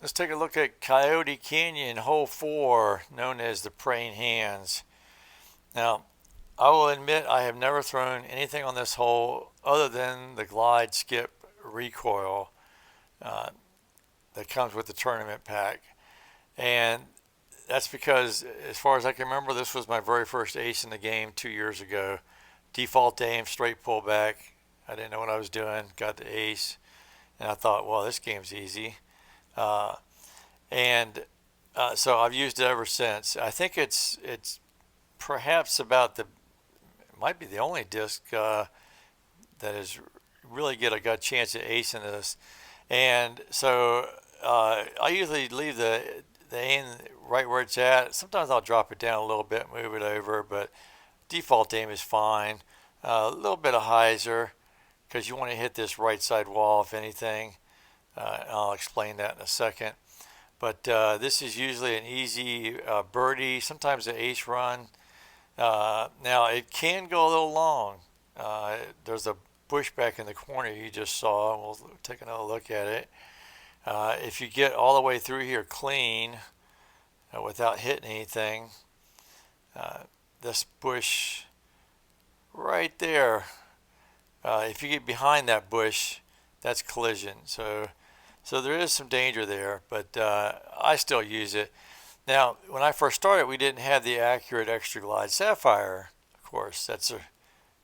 Let's take a look at Coyote Canyon Hole 4, known as the Praying Hands. Now, I will admit I have never thrown anything on this hole other than the glide skip recoil uh, that comes with the tournament pack. And that's because, as far as I can remember, this was my very first ace in the game 2 years ago. Default aim, straight pullback. I didn't know what I was doing, got the ace, and I thought, well, this game's easy. Uh, and so I've used it ever since. I think it's perhaps about the it might be the only disc that is really get a good chance at acing this. And so I usually leave the aim right where it's at. Sometimes I'll drop it down a little bit, move it over, but default aim is fine. A little bit of hyzer because you want to hit this right side wall if anything. I'll explain that in a second. But this is usually an easy birdie, sometimes an ace run. Now it can go a little long. There's a bush back in the corner you just saw. We'll take another look at it. If you get all the way through here clean without hitting anything, uh, this bush right there, if you get behind that bush, that's collision. So there is some danger there, but I still use it. Now, when I first started, we didn't have the accurate extra glide sapphire. Of course, that's a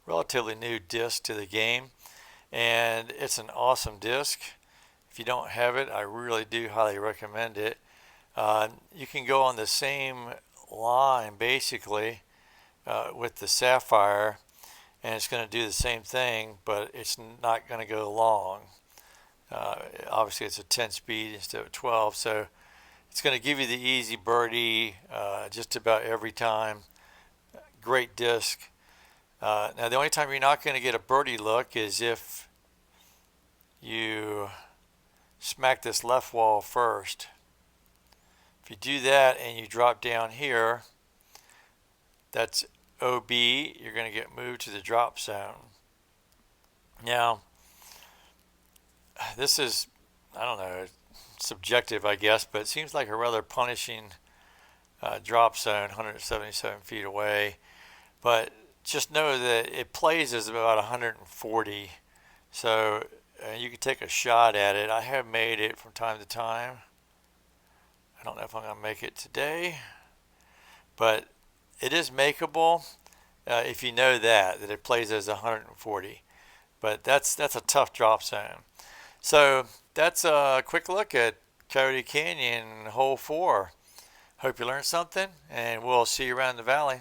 relatively new disc to the game, and it's an awesome disc. If you don't have it, I really do highly recommend it. You can go on the same line basically with the sapphire, and it's going to do the same thing, but it's not going to go long. Obviously, it's a 10 speed instead of 12, so it's going to give you the easy birdie just about every time. Great disc. Now, the only time you're not going to get a birdie look is if you smack this left wall first. If you do that and you drop down here, that's OB. You're going to get moved to the drop zone. Now, this is, I don't know, subjective, I guess, but it seems like a rather punishing drop zone, 177 feet away. But just know that it plays as about 140, so you can take a shot at it. I have made it from time to time. I don't know if I'm going to make it today, but it is makeable if you know that it plays as 140. But that's a tough drop zone. So that's a quick look at Coyote Canyon Hole 4. Hope you learned something, and we'll see you around the valley.